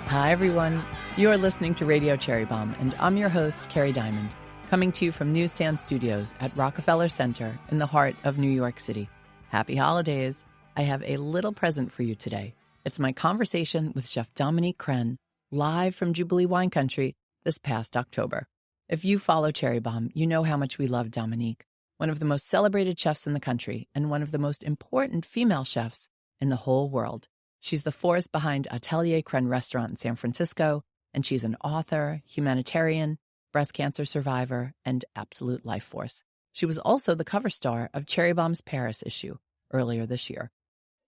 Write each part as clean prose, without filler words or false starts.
Hi, everyone. You are listening to Radio Cherry Bombe, and I'm your host, Kerry Diamond, coming to you from Newsstand Studios at Rockefeller Center in the heart of New York City. Happy holidays. I have a little present for you today. It's my conversation with Chef Dominique Crenn, live from Jubilee Wine Country this past October. If you follow Cherry Bombe, you know how much we love Dominique, one of the most celebrated chefs in the country and one of the most important female chefs in the whole world. She's the force behind Atelier Crenn restaurant in San Francisco, and she's an author, humanitarian, breast cancer survivor, and absolute life force. She was also the cover star of Cherry Bombe's Paris issue earlier this year.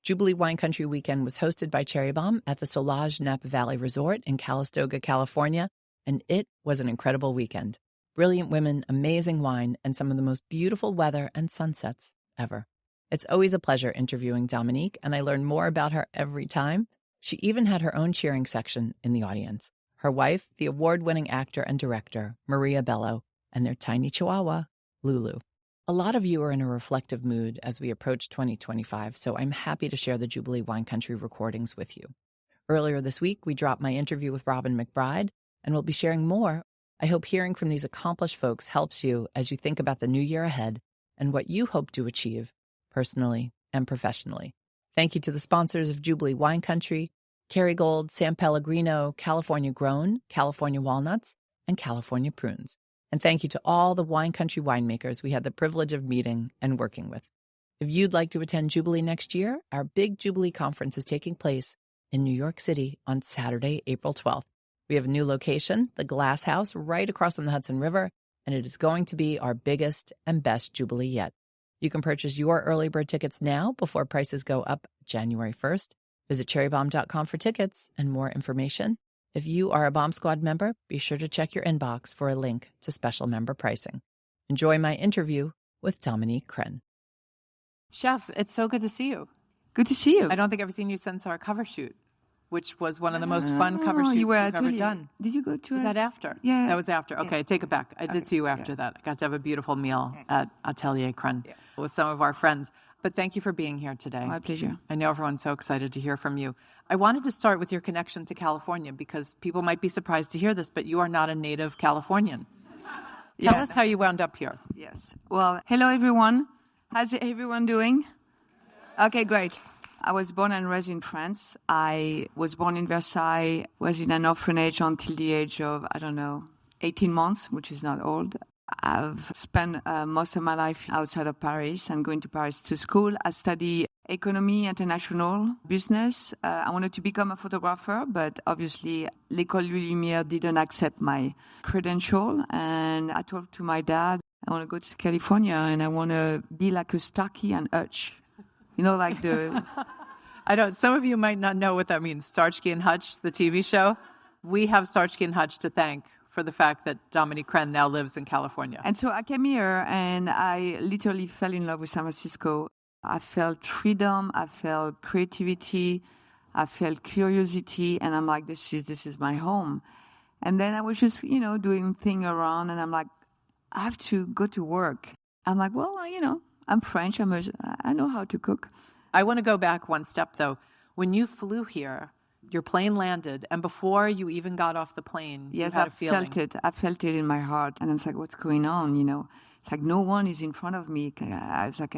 Jubilee Wine Country Weekend was hosted by Cherry Bombe at the Solage Napa Valley Resort in Calistoga, California, and it was an incredible weekend. Brilliant women, amazing wine, and some of the most beautiful weather and sunsets ever. It's always a pleasure interviewing Dominique, and I learn more about her every time. She even had her own cheering section in the audience. Her wife, the award-winning actor and director, Maria Bello, and their tiny chihuahua, Lulu. A lot of you are in a reflective mood as we approach 2025, so I'm happy to share the Jubilee Wine Country recordings with you. Earlier this week, we dropped my interview with Robin McBride, and we'll be sharing more. I hope hearing from these accomplished folks helps you as you think about the new year ahead and what you hope to achieve personally and professionally. Thank you to the sponsors of Jubilee Wine Country, Kerrygold, San Pellegrino, California Grown, California Walnuts, and California Prunes. And thank you to all the wine country winemakers we had the privilege of meeting and working with. If you'd like to attend Jubilee next year, our big Jubilee conference is taking place in New York City on Saturday, April 12th. We have a new location, the Glass House, right across from the Hudson River, and it is going to be our biggest and best Jubilee yet. You can purchase your early bird tickets now before prices go up January 1st. Visit cherrybombe.com for tickets and more information. If you are a Bomb Squad member, be sure to check your inbox for a link to special member pricing. Enjoy my interview with Dominique Crenn. Chef, it's so good to see you. Good to see you. I don't think I've seen you since our cover shoot, which was one of the most fun cover shoots we've ever done. Did you go to Was that after? Yeah. That was after. Okay, Yeah. take it back. I did see you after that. I got to have a beautiful meal at Atelier Crenn with some of our friends. But thank you for being here today. My pleasure. I know everyone's so excited to hear from you. I wanted to start with your connection to California because people might be surprised to hear this, but you are not a native Californian. Tell us how you wound up here. Yes. Well, hello, everyone. How's everyone doing? Okay, great. I was born and raised in France. I was born in Versailles, was in an orphanage until the age of, 18 months, which is not old. I've spent most of my life outside of Paris and going to Paris to school. I study economy, international business. I wanted to become a photographer, but obviously L'École Lumière didn't accept my credential. And I told to my dad, I want to go to California and I want to be like a Starkey and Hutch. You know, like the... Some of you might not know what that means. Starsky and Hutch, the TV show. We have Starsky and Hutch to thank for the fact that Dominique Crenn now lives in California. And so I came here and I literally fell in love with San Francisco. I felt freedom, I felt creativity, I felt curiosity, and I'm like, this is my home. And then I was just, doing things around, and I'm like, I have to go to work. I'm like, well, I'm French, I know how to cook. I want to go back one step, though. When you flew here, your plane landed, and before you even got off the plane, you had a feeling. I felt it in my heart, and I was like, what's going on, It's like no one is in front of me. I was like,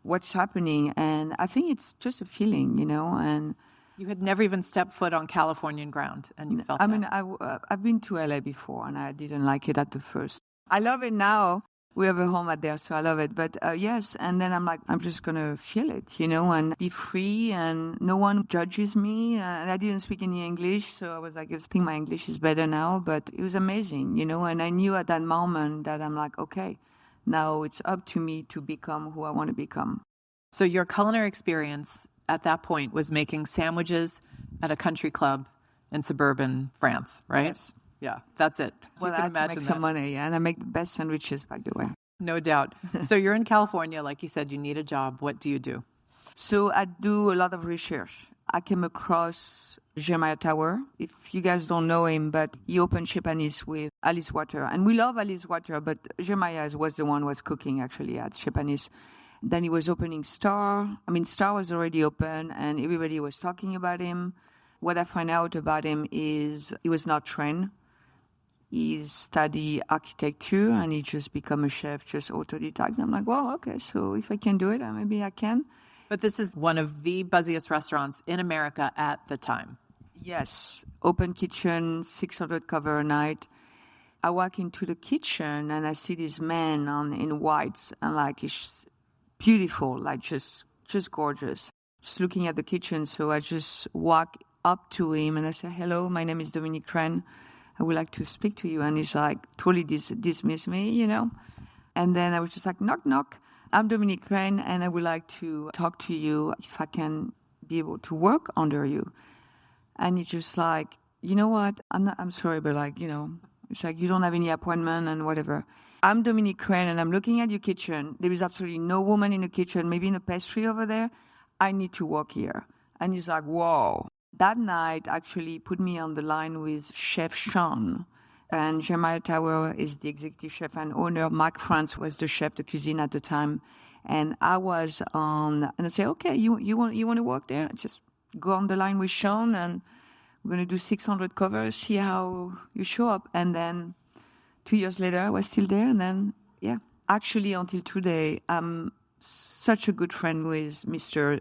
what's happening? And I think it's just a feeling, and... You had never even stepped foot on Californian ground, and you felt that. I've been to LA before, and I didn't like it at the first. I love it now. We have a home out there, so I love it. But yes, and then I'm like, I'm just going to feel it, and be free, and no one judges me. And I didn't speak any English, so I was like, I think my English is better now. But it was amazing, and I knew at that moment that I'm like, okay, now it's up to me to become who I want to become. So your culinary experience at that point was making sandwiches at a country club in suburban France, right? Yes. Yeah, that's it. Well, I had to make some money, and I make the best sandwiches, by the way. No doubt. So you're in California, like you said, you need a job. What do you do? So I do a lot of research. I came across Jeremiah Tower. If you guys don't know him, but he opened Chepanis with Alice Water. And we love Alice Water, but Jeremiah was the one who was cooking, actually, at Chepanis. Then he was opening Star. Star was already open, and everybody was talking about him. What I find out about him is he was not trained. He studied architecture and he just become a chef, just autodidact. I'm like, well, okay, so if I can do it, maybe I can. But this is one of the buzziest restaurants in America at the time. Yes, open kitchen, 600 cover a night. I walk into the kitchen and I see this man in whites and like he's beautiful, like just gorgeous. Just looking at the kitchen, so I just walk up to him and I say, hello, my name is Dominique Crenn. I would like to speak to you. And he's like, totally dismiss me, you know. And then I was just like, knock, knock. I'm Dominique Crenn and I would like to talk to you if I can be able to work under you. And he's just like, you know what? I'm sorry, but like, you know, it's like you don't have any appointment and whatever. I'm Dominique Crenn and I'm looking at your kitchen. There is absolutely no woman in the kitchen, maybe in a pastry over there. I need to work here. And he's like, whoa. That night actually put me on the line with Chef Sean. And Jeremiah Tower is the executive chef and owner. Mark France was the chef de cuisine at the time. And I was on, and I said, okay, you want to work there? Just go on the line with Sean and we're going to do 600 covers, see how you show up. And then 2 years later, I was still there. And then, yeah, actually until today, I'm such a good friend with Mr.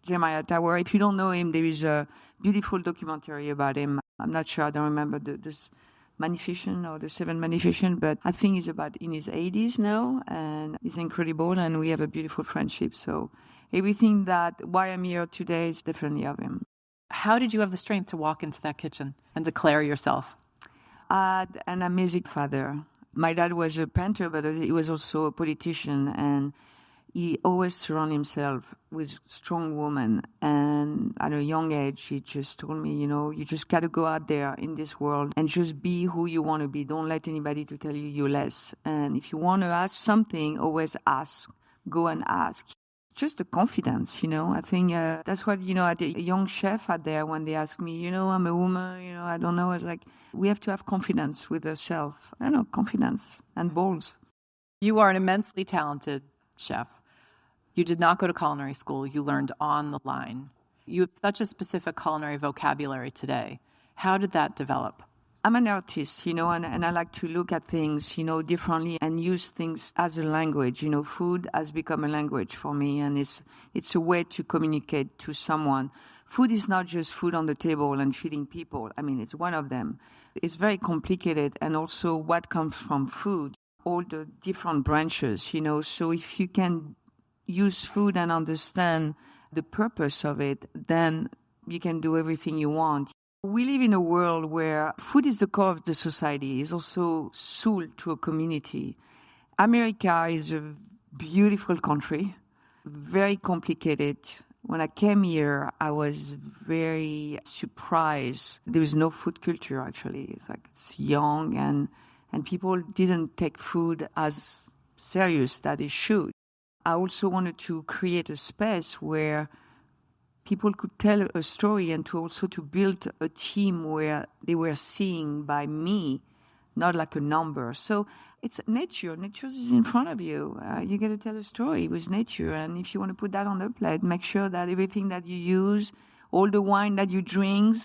Jeremiah Tower. If you don't know him, there is a beautiful documentary about him. I'm not sure, I don't remember this Magnificent or the Seven Magnificent, but I think he's about in his 80s now, and he's incredible, and we have a beautiful friendship. So everything that why I'm here today is definitely of him. How did you have the strength to walk into that kitchen and declare yourself? I had an amazing father. My dad was a painter, but he was also a politician, and he always surrounded himself with strong women. And at a young age, he just told me, you know, you just got to go out there in this world and just be who you want to be. Don't let anybody to tell you you're less. And if you want to ask something, always ask. Go and ask. Just the confidence, you know. I think that's what, you know, at a young chef out there, when they ask me, you know, I'm a woman, you know, I don't know. It's like, we have to have confidence with ourselves. I don't know, confidence and balls. You are an immensely talented chef. You did not go to culinary school. You learned on the line. You have such a specific culinary vocabulary today. How did that develop? I'm an artist, you know, and I like to look at things, you know, differently and use things as a language. You know, food has become a language for me, and it's a way to communicate to someone. Food is not just food on the table and feeding people. I mean, it's one of them. It's very complicated, and also what comes from food, all the different branches, you know. So if you can use food and understand the purpose of it, then you can do everything you want. We live in a world where food is the core of the society. It's also soul to a community. America is a beautiful country, very complicated. When I came here, I was very surprised. There is no food culture, actually. It's like it's young, and people didn't take food as serious that they should. I also wanted to create a space where people could tell a story, and to build a team where they were seen by me, not like a number. So it's nature. Nature is in front of you. You get to tell a story with nature. And if you want to put that on the plate, make sure that everything that you use, all the wine that you drink,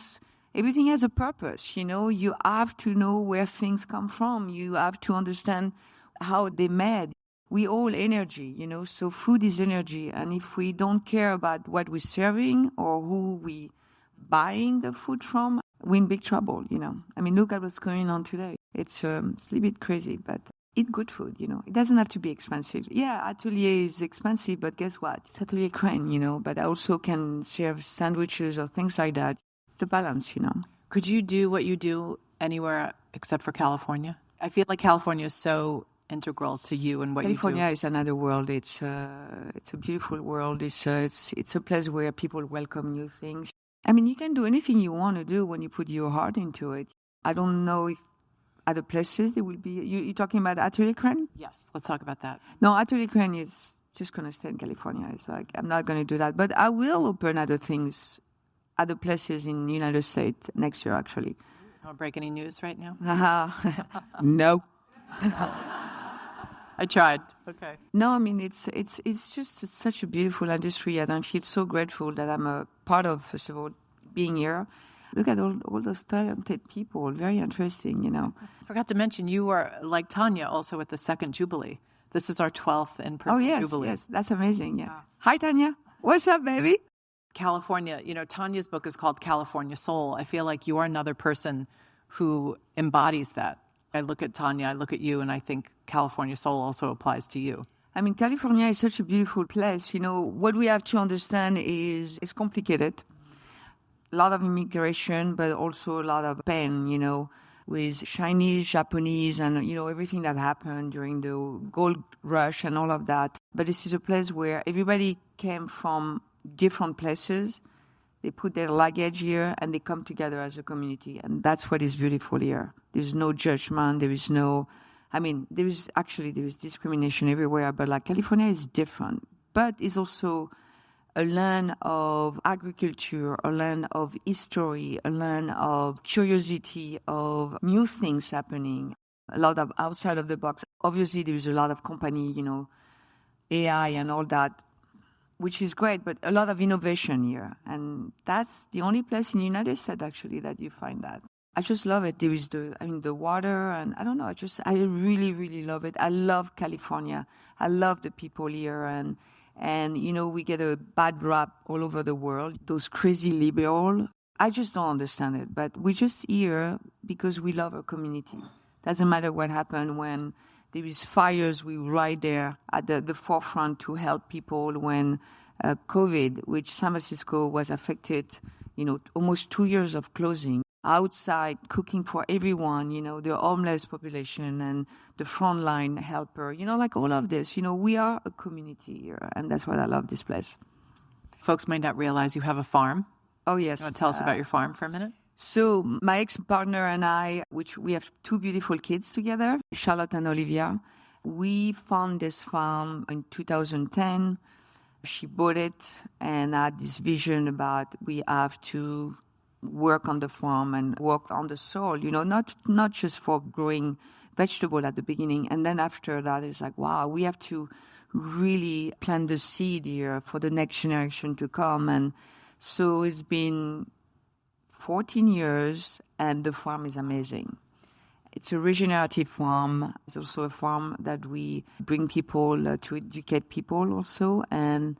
everything has a purpose. You know, you have to know where things come from. You have to understand how they're made. We all energy, you know, so food is energy. And if we don't care about what we're serving or who we buying the food from, we're in big trouble, you know. I mean, look at what's going on today. It's a little bit crazy, but eat good food, you know. It doesn't have to be expensive. Yeah, Atelier is expensive, but guess what? It's Atelier Crenn, you know, but I also can serve sandwiches or things like that. It's the balance, you know. Could you do what you do anywhere except for California? I feel like California is so integral to you and what California you do. is another world. It's a beautiful world. It's a place where people welcome new things. I mean, you can do anything you want to do when you put your heart into it. I don't know if other places there will be. You're talking about Atelier Crenn? Yes, let's talk about that. No, Atelier Crenn is just going to stay in California. It's like, I'm not going to do that. But I will open other things, other places in the United States next year, actually. You want to break any news right now? No. I tried. Okay. No, I mean, it's just such a beautiful industry, and I feel so grateful that I'm a part of, first of all, being here. look at all those talented people. Very interesting, you know. I forgot to mention, you were, like Tanya, also at the second Jubilee. This is our 12th in-person Jubilee. Yes, that's amazing, yeah. Hi, Tanya. What's up, baby? California, Tanya's book is called California Soul. I feel like you are another person who embodies that. I look at Tanya, I look at you, and I think California Soul also applies to you. I mean, California is such a beautiful place. What we have to understand is it's complicated. A lot of immigration, but also a lot of pain, with Chinese, Japanese, and, everything that happened during the gold rush and all of that. But this is a place where everybody came from different places. They put their luggage here and they come together as a community. And that's what is beautiful here. There's no judgment. There is discrimination everywhere. But like California is different. But it's also a land of agriculture, a land of history, a land of curiosity, of new things happening, a lot of outside of the box. Obviously, there is a lot of company, AI and all that, which is great, but a lot of innovation here. And that's the only place in the United States, actually, that you find that. I just love it. There is the water, and I don't know, I really, really love it. I love California. I love the people here, and we get a bad rap all over the world, those crazy liberal. I just don't understand it, but we're just here because we love our community. Doesn't matter what happened. When there is fires, we're right there at the forefront to help people. When COVID, which San Francisco was affected, almost 2 years of closing, outside cooking for everyone, the homeless population and the frontline helper, like all of this, we are a community here, and that's what I love this place. Folks might not realize you have a farm. Oh, yes. You want to tell us about your farm for a minute? So my ex-partner and I, which we have 2 beautiful kids together, Charlotte and Olivia, we found this farm in 2010. She bought it and had this vision about we have to work on the farm and work on the soil, not just for growing vegetable at the beginning. And then after that, it's like, wow, we have to really plant the seed here for the next generation to come. And so it's been 14 years, and the farm is amazing. It's a regenerative farm. It's also a farm that we bring people to educate people also. And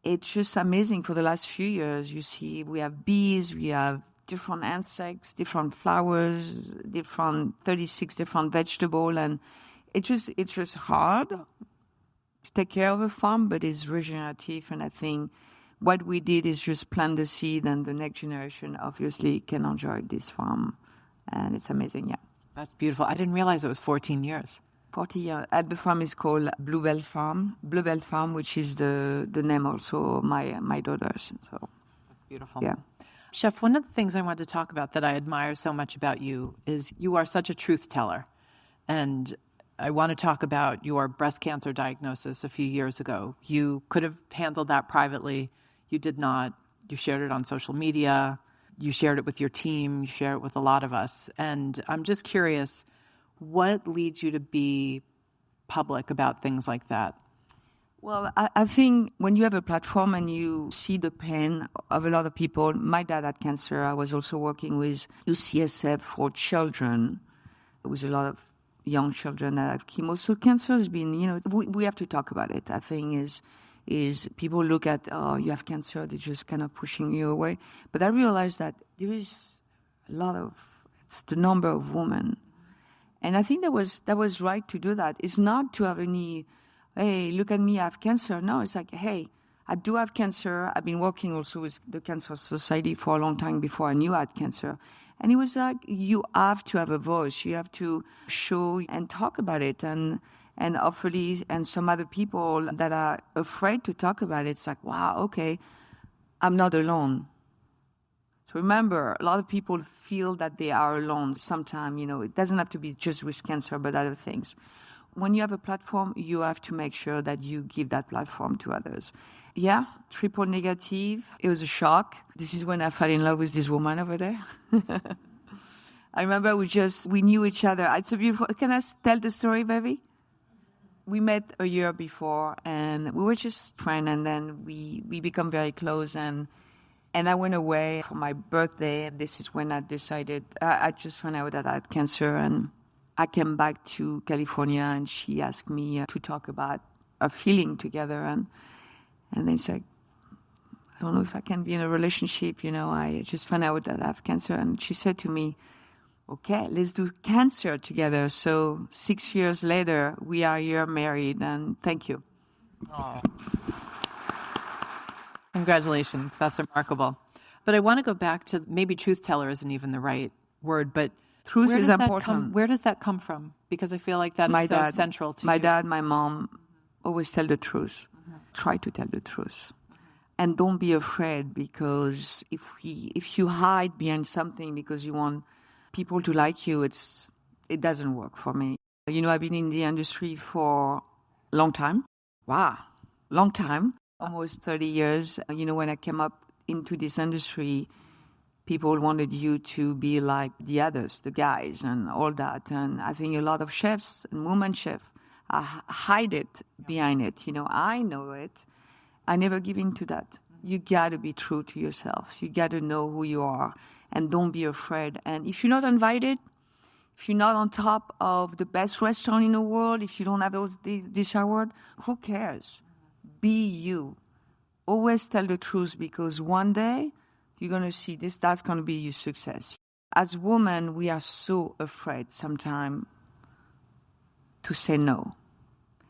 it's just amazing. For the last few years, you see, we have bees, we have different insects, different flowers, 36 different vegetables. And it's just hard to take care of a farm, but it's regenerative. And I think what we did is just plant the seed, and the next generation obviously can enjoy this farm. And it's amazing, yeah. That's beautiful. I didn't realize it was 14 years. 40 years. And the farm is called Bluebell Farm, which is the name also of my daughters. So that's beautiful. Yeah. Chef, one of the things I wanted to talk about that I admire so much about you is you are such a truth teller. And I want to talk about your breast cancer diagnosis a few years ago. You could have handled that privately. You did not. You shared it on social media. You shared it with your team. You share it with a lot of us. And I'm just curious, what leads you to be public about things like that? Well, I think when you have a platform and you see the pain of a lot of people, my dad had cancer. I was also working with UCSF for children. There was a lot of young children that have chemo. So cancer has been, we have to talk about it. I think is people look at, oh, you have cancer, they're just kind of pushing you away. But I realized that there is it's the number of women. And I think that was right to do that. It's not to have any, hey, look at me, I have cancer. No, it's like, hey, I do have cancer. I've been working also with the Cancer Society for a long time before I knew I had cancer. And it was like, you have to have a voice. You have to show and talk about it. And hopefully, and some other people that are afraid to talk about it, it's like, wow, okay, I'm not alone. So remember, a lot of people feel that they are alone sometimes. It doesn't have to be just with cancer, but other things. When you have a platform, you have to make sure that you give that platform to others. Yeah, triple negative. It was a shock. This is when I fell in love with this woman over there. I remember we knew each other. It's a beautiful. Can I tell the story, baby? We met a year before, and we were just friends, and then we become very close. And And I went away for my birthday, and this is when I decided, I just found out that I had cancer, and I came back to California, and she asked me to talk about our feeling together, and then said, I don't know if I can be in a relationship, I just found out that I have cancer. And she said to me, okay, let's do cancer together. So 6 years later, we are here married, and thank you. Oh. Congratulations. That's remarkable. But I want to go back to maybe truth teller isn't even the right word, but truth is important. Where does that come from? Because I feel like that is so central to my you. dad, my mom always tell the truth. Try to tell the truth. And don't be afraid, because if you hide behind something because you want people to like you, it doesn't work for me. I've been in the industry for a long time. Wow, long time. Almost 30 years. When I came up into this industry, people wanted you to be like the others, the guys and all that. And I think a lot of chefs and women chefs hide it behind it. I know it. I never give in to that. You got to be true to yourself. You got to know who you are, and don't be afraid. And if you're not invited, if you're not on top of the best restaurant in the world, if you don't have this award, who cares? Be you. Always tell the truth, because one day you're going to see that's going to be your success. As women, we are so afraid sometimes to say no.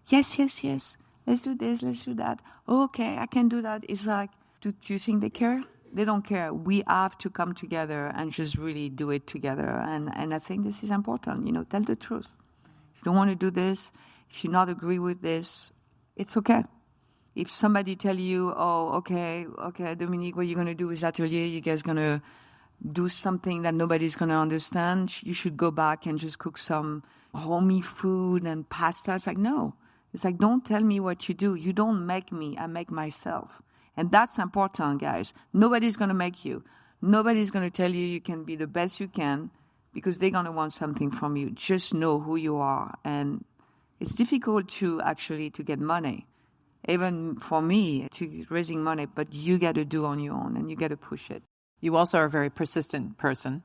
Yes. Let's do this, let's do that. Okay, I can do that. It's like, do you think they care? They don't care. We have to come together and just really do it together. And I think this is important. Tell the truth. If you don't want to do this, if you not agree with this, it's okay. If somebody tell you, oh, okay, Dominique, what you're going to do is atelier, you guys going to do something that nobody's going to understand, you should go back and just cook some homey food and pasta. It's like, no. It's like, don't tell me what you do. You don't make me. I make myself. And that's important, guys. Nobody's going to make you. Nobody's going to tell you can be the best you can, because they're going to want something from you. Just know who you are. And it's difficult to get money. Even for me, to raising money, but you got to do on your own, and you got to push it. You also are a very persistent person,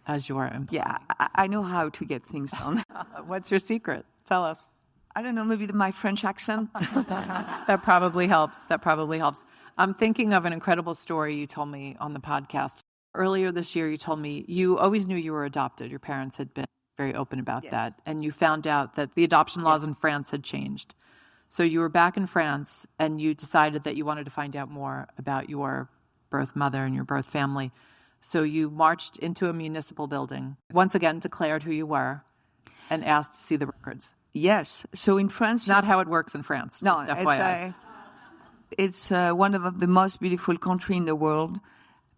as you are. Yeah, I know how to get things done. What's your secret? Tell us. I don't know, maybe my French accent. That probably helps. I'm thinking of an incredible story you told me on the podcast. Earlier this year, you told me you always knew you were adopted. Your parents had been very open about that. And you found out that the adoption laws in France had changed. So you were back in France, and you decided that you wanted to find out more about your birth mother and your birth family. So you marched into a municipal building, once again declared who you were, and asked to see the records. Yes. So in France... Not how it works in France. No, it's one of the most beautiful countries in the world,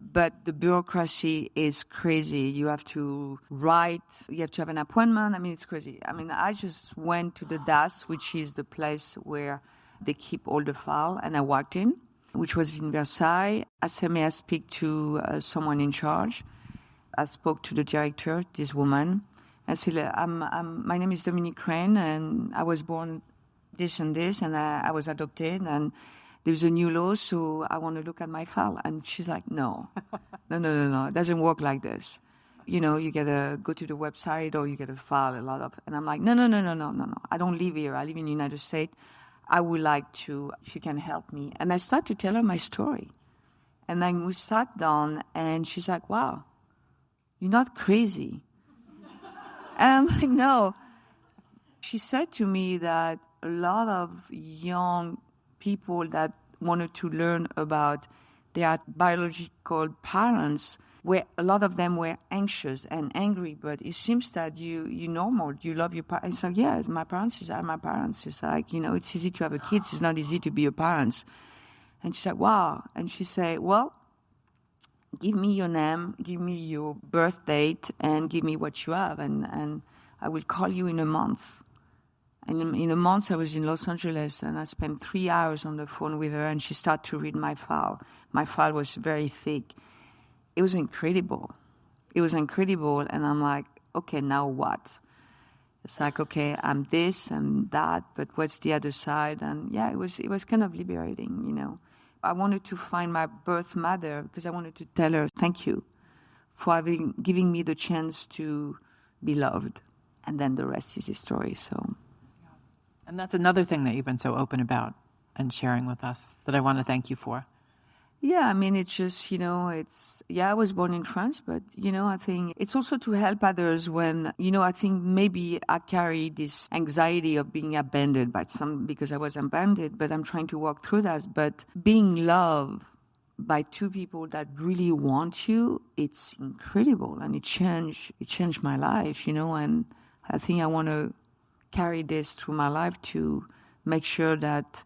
but the bureaucracy is crazy. You have to write, you have to have an appointment. It's crazy. I just went to the DAS, which is the place where they keep all the file, and I walked in, which was in Versailles. I said, may I speak to someone in charge? I spoke to the director, this woman. I said, my name is Dominique Crenn, and I was born this and this, and I was adopted, and there's a new law, so I want to look at my file. And she's like, no, it doesn't work like this. You got to go to the website, or you got to file a lot of... And I'm like, no. I don't live here. I live in the United States. I would like to, if you can help me. And I started to tell her my story. And then we sat down, and she's like, wow, you're not crazy. And I'm like, no. She said to me that a lot of young people that wanted to learn about their biological parents, where a lot of them were anxious and angry, but it seems that you're normal. You love your parents. It's like, yeah, my parents are my parents. It's like, it's easy to have a kid. It's not easy to be a parent. And she's like, wow. And she said, well, give me your name, give me your birth date, and give me what you have, and I will call you in a month. And in a month, I was in Los Angeles, and I spent 3 hours on the phone with her, and she started to read my file. My file was very thick. It was incredible. And I'm like, okay, now what? It's like, okay, I'm this and that, but what's the other side? And yeah, it was kind of liberating, I wanted to find my birth mother because I wanted to tell her thank you for giving me the chance to be loved. And then the rest is history. So, and that's another thing that you've been so open about and sharing with us that I want to thank you for. Yeah, I mean, it's just, I was born in France, but, I think it's also to help others when, I think maybe I carry this anxiety of being abandoned because I was abandoned, but I'm trying to walk through that. But being loved by two people that really want you, it's incredible. And it changed my life, and I think I want to carry this through my life to make sure that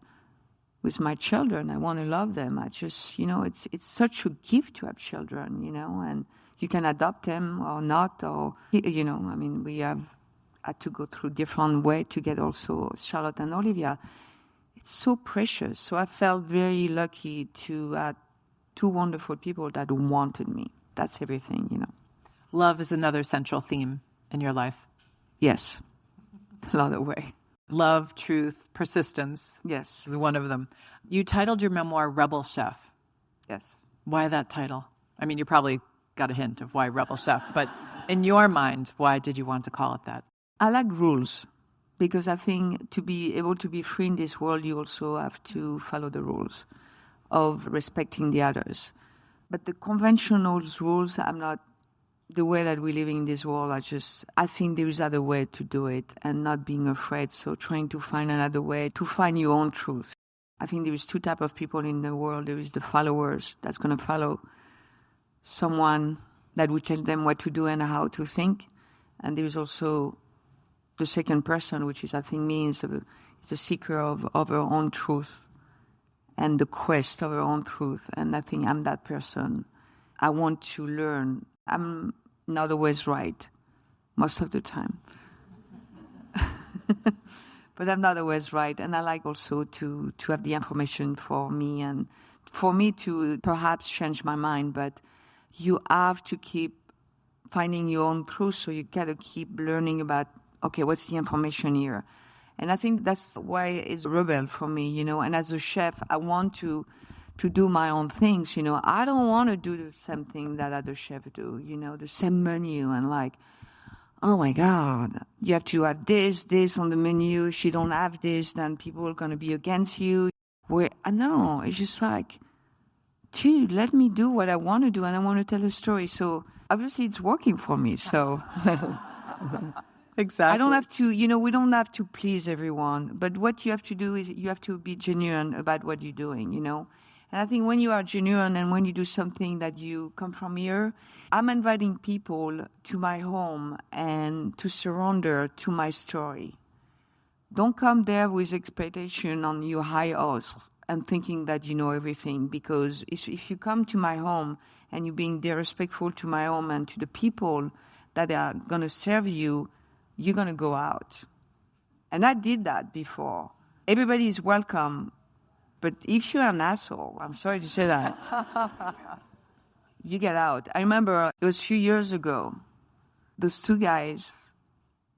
with my children, I want to love them. I just, it's such a gift to have children, and you can adopt them or not, or, we have had to go through different ways to get also Charlotte and Olivia. It's so precious. So I felt very lucky to have two wonderful people that wanted me. That's everything, Love is another central theme in your life. Yes, a lot of way. Love, truth, persistence. Yes. Is one of them. You titled your memoir Rebel Chef. Yes. Why that title? I mean, you probably got a hint of why Rebel Chef, but in your mind, why did you want to call it that? I like rules because I think to be able to be free in this world, you also have to follow the rules of respecting the others. But the conventional rules, I'm not the way that we live in this world. I think there is other way to do it and not being afraid. So trying to find another way to find your own truth. I think there is two types of people in the world. There is the followers that's going to follow someone that will tell them what to do and how to think. And there is also the second person, which is, I think, means the seeker of her own truth and the quest of her own truth. And I think I'm that person. I want to learn. I'm not always right, most of the time. But I'm not always right. And I like also to have the information for me and for me to perhaps change my mind. But you have to keep finding your own truth. So you got to keep learning about, okay, what's the information here? And I think that's why it's rebel for me, And as a chef, I want to do my own things, I don't want to do the same thing that other chefs do, the same menu and like, oh my God, you have to have this on the menu. If you don't have this, then people are going to be against you. No, it's just like, dude, let me do what I want to do and I want to tell a story. So obviously it's working for me, so. Exactly. I don't have to, we don't have to please everyone. But what you have to do is you have to be genuine about what you're doing, And I think when you are genuine and when you do something that you come from here, I'm inviting people to my home and to surrender to my story. Don't come there with expectation on your high horse and thinking that you know everything. Because if you come to my home and you're being disrespectful to my home and to the people that are going to serve you, you're going to go out. And I did that before. Everybody is welcome. But if you're an asshole, I'm sorry to say that, you get out. I remember it was a few years ago. Those two guys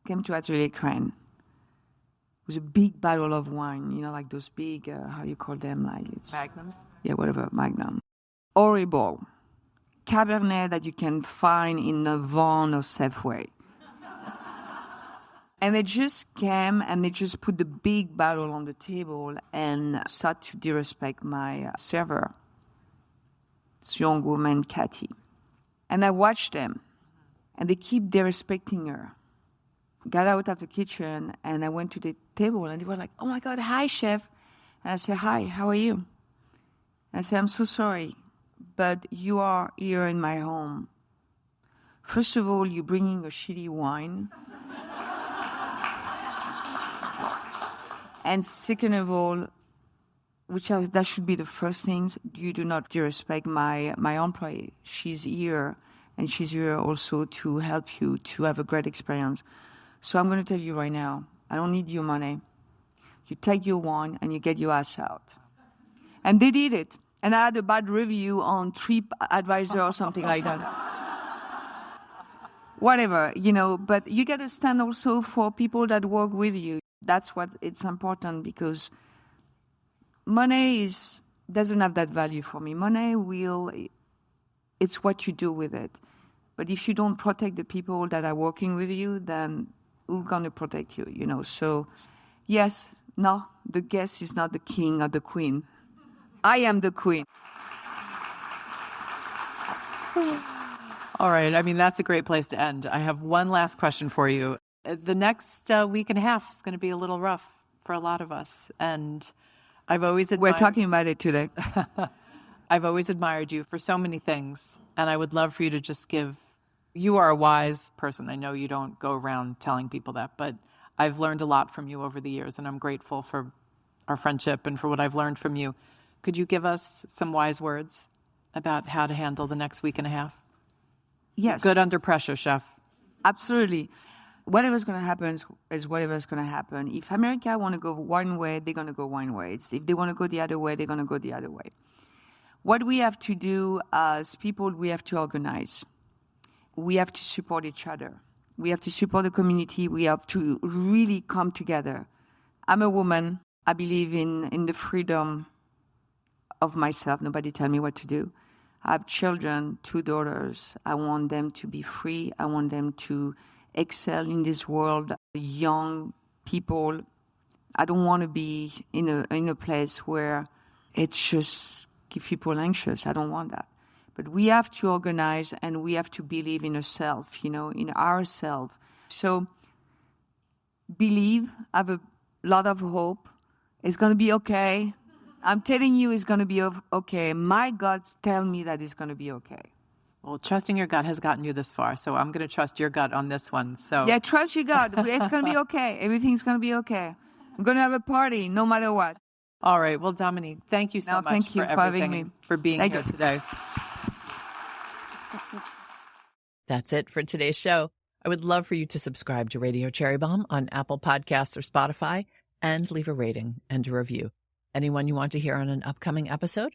came to Atelier Crenn. It was a big bottle of wine, like those big, how you call them? Like it's Magnums? Yeah, whatever, Magnum. Horrible. Cabernet that you can find in a Vaughan or Safeway. And they just came and they just put the big bottle on the table and started to disrespect my server, this young woman, Kathy. And I watched them, and they keep disrespecting her. Got out of the kitchen, and I went to the table, and they were like, oh my God, hi, chef. And I said, hi, how are you? And I said, I'm so sorry, but you are here in my home. First of all, you're bringing a shitty wine. And second of all, that should be the first thing, you do not disrespect my employee. She's here, and she's here also to help you to have a great experience. So I'm going to tell you right now, I don't need your money. You take your wine and you get your ass out. And they did it. And I had a bad review on TripAdvisor or something like that. Whatever, but you got to stand also for people that work with you. That's what it's important, because money is doesn't have that value for me. Money it's what you do with it. But if you don't protect the people that are working with you, then who's going to protect you, So, yes, no, the guest is not the king or the queen. I am the queen. All right. I mean, that's a great place to end. I have one last question for you. The next week and a half is going to be a little rough for a lot of us. And I've always admired... We're talking about it today. I've always admired you for so many things. And I would love for you to just give... You are a wise person. I know you don't go around telling people that, but I've learned a lot from you over the years, and I'm grateful for our friendship and for what I've learned from you. Could you give us some wise words about how to handle the next week and a half? Yes. Good under pressure, chef. Absolutely. Whatever's going to happen is whatever's going to happen. If America want to go one way, they're going to go one way. If they want to go the other way, they're going to go the other way. What we have to do as people, we have to organize. We have to support each other. We have to support the community. We have to really come together. I'm a woman. I believe in the freedom of myself. Nobody tell me what to do. I have children, 2 daughters. I want them to be free. I want them to excel in this world. Young people. I don't want to be in a place where it's just keep people anxious. I don't want that. But we have to organize and we have to believe in ourselves, in ourselves. So believe, have a lot of hope. It's going to be okay. I'm telling you it's going to be okay. My guts tell me that it's going to be okay. Well, trusting your gut has gotten you this far, so I'm going to trust your gut on this one. So yeah, trust your gut. It's going to be okay. Everything's going to be okay. I'm going to have a party no matter what. All right. Well, Dominique, thank you so much thank you for everything having me. For being here today. That's it for today's show. I would love for you to subscribe to Radio Cherry Bombe on Apple Podcasts or Spotify and leave a rating and a review. Anyone you want to hear on an upcoming episode?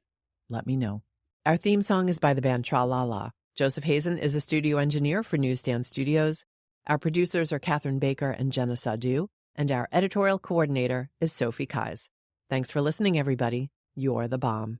Let me know. Our theme song is by the band Tra La La. Joseph Hazen is the studio engineer for Newsstand Studios. Our producers are Catherine Baker and Jenna Sadu, and our editorial coordinator is Sophie Kais. Thanks for listening, everybody. You're the bomb.